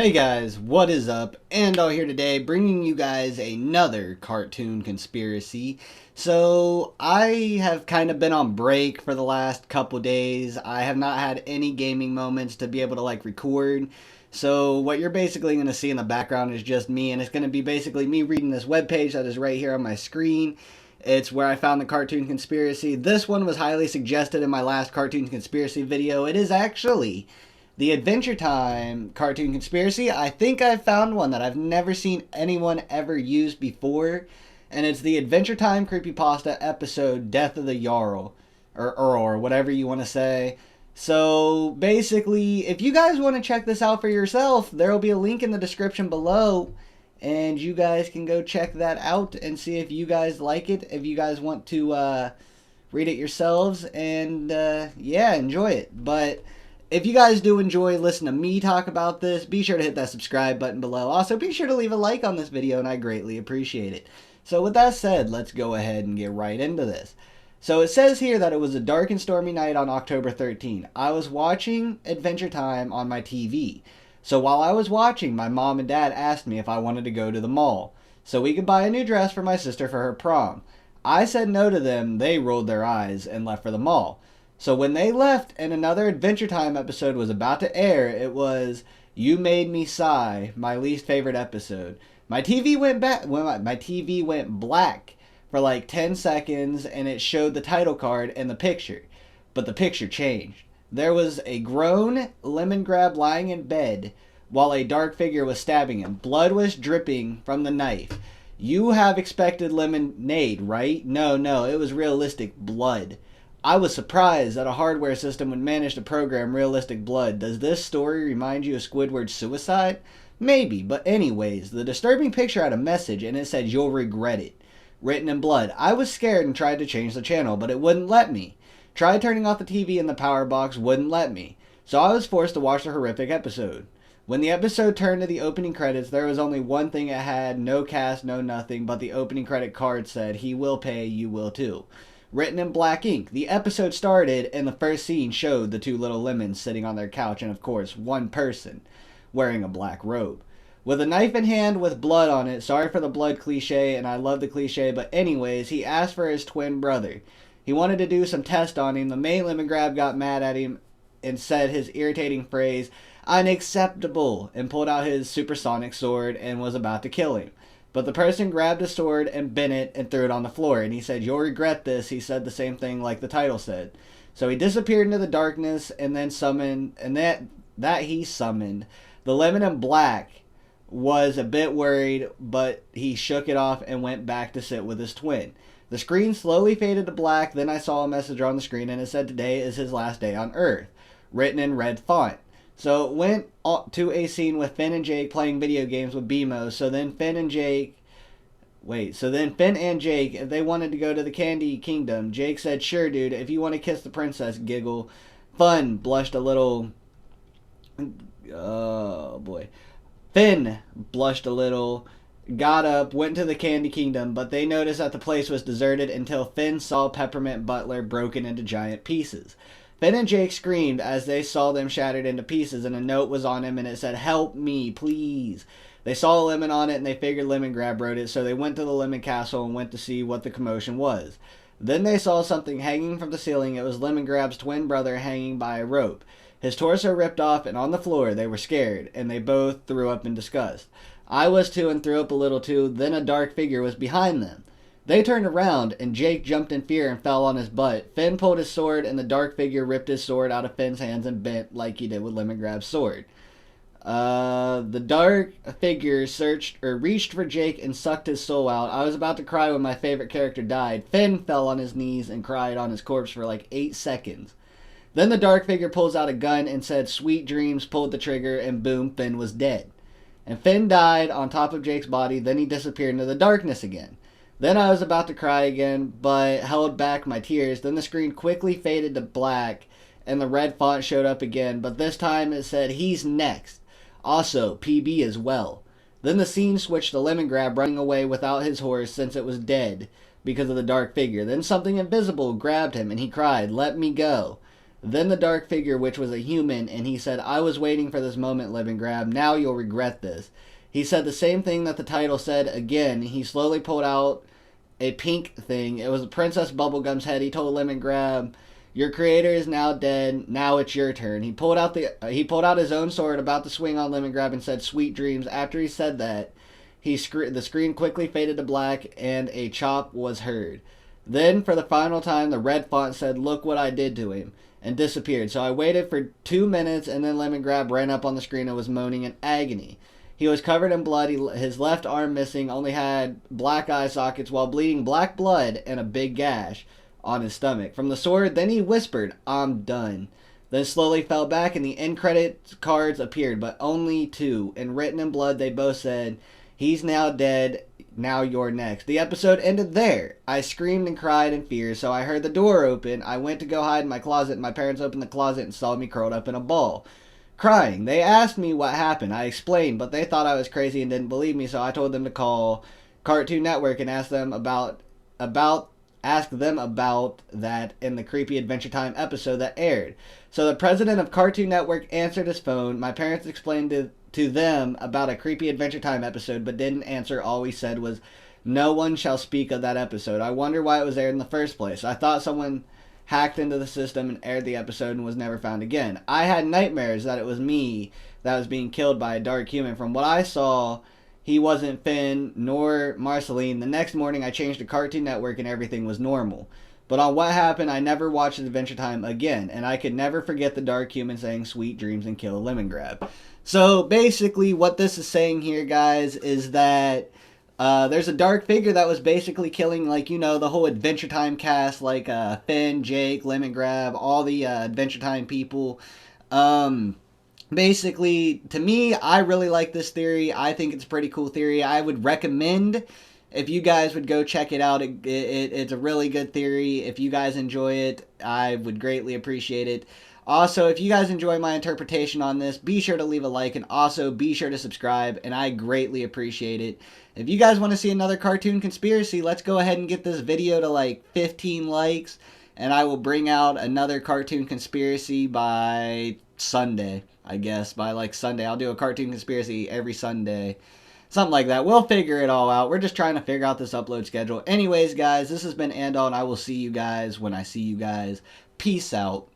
Hey guys, what is up? Andaull here today, bringing you guys another cartoon conspiracy. So, I have kind of been on break for the last couple days. I have not had any gaming moments to be able to record. So, what you're basically going to see in the background is just me, and it's going to be basically me reading this webpage that is right here on my screen. It's where I found the cartoon conspiracy. This one was highly suggested in my last cartoon conspiracy video. It is actually the Adventure Time cartoon conspiracy. I think I've found one that I've never seen anyone ever use before. And it's the Adventure Time Creepypasta episode, Death of the Jarl. Or Earl, or whatever you want to say. So, basically, if you guys want to check this out for yourself, there will be a link in the description below. And you guys can go check that out and see if you guys like it. If you guys want to read it yourselves. And, yeah, enjoy it. But if you guys do enjoy listening to me talk about this, be sure to hit that subscribe button below. Also, be sure to leave a like on this video, and I greatly appreciate it. So with that said, let's go ahead and get right into this. So it says here that it was a dark and stormy night on October 13. I was watching Adventure Time on my TV. So while I was watching, my mom and dad asked me if I wanted to go to the mall so we could buy a new dress for my sister for her prom. I said no to them. They rolled their eyes and left for the mall. So when they left and another Adventure Time episode was about to air, it was You Made Me Sigh, my least favorite episode. My TV went black for like 10 seconds, and it showed the title card and the picture. But the picture changed. There was a grown Lemongrab lying in bed while a dark figure was stabbing him. Blood was dripping from the knife. You have expected lemonade, right? No, it was realistic blood. I was surprised that a hardware system would manage to program realistic blood. Does this story remind you of Squidward's suicide? Maybe, but anyways, the disturbing picture had a message, and it said, "You'll regret it," written in blood. I was scared and tried to change the channel, but it wouldn't let me. Tried turning off the TV and the power box wouldn't let me. So I was forced to watch the horrific episode. When the episode turned to the opening credits, there was only one thing it had: no cast, no nothing, but the opening credit card said, "He will pay, you will too," written in black ink. The episode started, and the first scene showed the two little lemons sitting on their couch, and of course, one person wearing a black robe with a knife in hand with blood on it. Sorry for the blood cliche, and I love the cliche, but anyways, he asked for his twin brother. He wanted to do some test on him. The main Lemongrab got mad at him and said his irritating phrase, "Unacceptable," and pulled out his supersonic sword and was about to kill him. But the person grabbed his sword and bent it and threw it on the floor. And he said, "You'll regret this." He said the same thing like the title said. So he disappeared into the darkness and then summoned, and that he summoned. The lemon in black was a bit worried, but he shook it off and went back to sit with his twin. The screen slowly faded to black. Then I saw a message on the screen, and it said, "Today is his last day on Earth," written in red font. So it went to a scene with Finn and Jake playing video games with BMO. So then Finn and Jake, if they wanted to go to the Candy Kingdom, Jake said, "Sure, dude, if you want to kiss the princess," giggle. Fun blushed a little. Oh, boy. Finn blushed a little, got up, went to the Candy Kingdom, but they noticed that the place was deserted until Finn saw Peppermint Butler broken into giant pieces. Finn and Jake screamed as they saw them shattered into pieces, and a note was on him, and it said, "Help me, please." They saw a lemon on it, and they figured Lemongrab wrote it, so they went to the Lemon Castle and went to see what the commotion was. Then they saw something hanging from the ceiling. It was Lemongrab's twin brother hanging by a rope. His torso ripped off, and on the floor they were scared, and they both threw up in disgust. I was too and threw up a little too. Then a dark figure was behind them. They turned around, and Jake jumped in fear and fell on his butt. Finn pulled his sword, and the dark figure ripped his sword out of Finn's hands and bent like he did with Lemongrab's sword. The dark figure reached for Jake and sucked his soul out. I was about to cry when my favorite character died. Finn fell on his knees and cried on his corpse for like 8 seconds. Then the dark figure pulls out a gun and said, "Sweet dreams," pulled the trigger, and boom, Finn was dead. And Finn died on top of Jake's body. Then he disappeared into the darkness again. Then I was about to cry again, but held back my tears. Then the screen quickly faded to black, and the red font showed up again, but this time it said, "He's next. Also, PB as well." Then the scene switched to Lemongrab running away without his horse since it was dead because of the dark figure. Then something invisible grabbed him, and he cried, "Let me go." Then the dark figure, which was a human, and he said, I was waiting for this moment, Lemongrab. Now you'll regret this. He said the same thing that the title said again. He slowly pulled out a pink thing. It was a Princess Bubblegum's head. He told Lemongrab, your creator is now dead. Now it's your turn. He pulled out his own sword, about to swing on Lemongrab, and said, sweet dreams. After he said that, the screen quickly faded to black, and a chop was heard. Then, for the final time, the red font said, look what I did to him, and disappeared. So I waited for 2 minutes, and then Lemongrab ran up on the screen and was moaning in agony. He was covered in blood, his left arm missing, only had black eye sockets while bleeding black blood and a big gash on his stomach. From the sword, then he whispered, I'm done. Then slowly fell back, and the end credits cards appeared, but only 2. And written in blood, they both said, he's now dead, now you're next. The episode ended there. I screamed and cried in fear, so I heard the door open. I went to go hide in my closet, and my parents opened the closet and saw me curled up in a ball, crying. They asked me what happened. I explained, but they thought I was crazy and didn't believe me, so I told them to call Cartoon Network and ask them about that in the Creepy Adventure Time episode that aired. So the president of Cartoon Network answered his phone. My parents explained to them about a Creepy Adventure Time episode, but didn't answer. All we said was, no one shall speak of that episode. I wonder why it was aired in the first place. I thought someone hacked into the system and aired the episode and was never found again. I had nightmares that it was me that was being killed by a dark human. From what I saw, he wasn't Finn nor Marceline. The next morning I changed to Cartoon Network and everything was normal. But on what happened, I never watched Adventure Time again, and I could never forget the dark human saying sweet dreams and kill a Lemongrab. So basically what this is saying here, guys, is that there's a dark figure that was basically killing, like, you know, the whole Adventure Time cast, like Finn, Jake, Lemongrab, all the Adventure Time people. Basically, to me, I really like this theory. I think it's a pretty cool theory. I would recommend if you guys would go check it out. It's a really good theory. If you guys enjoy it, I would greatly appreciate it. Also, if you guys enjoy my interpretation on this, be sure to leave a like, and also be sure to subscribe, and I greatly appreciate it. If you guys want to see another cartoon conspiracy, let's go ahead and get this video to like 15 likes, and I will bring out another cartoon conspiracy by Sunday, I guess. By like Sunday, I'll do a cartoon conspiracy every Sunday. Something like that. We'll figure it all out. We're just trying to figure out this upload schedule. Anyways, guys, this has been Andaull, and I will see you guys when I see you guys. Peace out.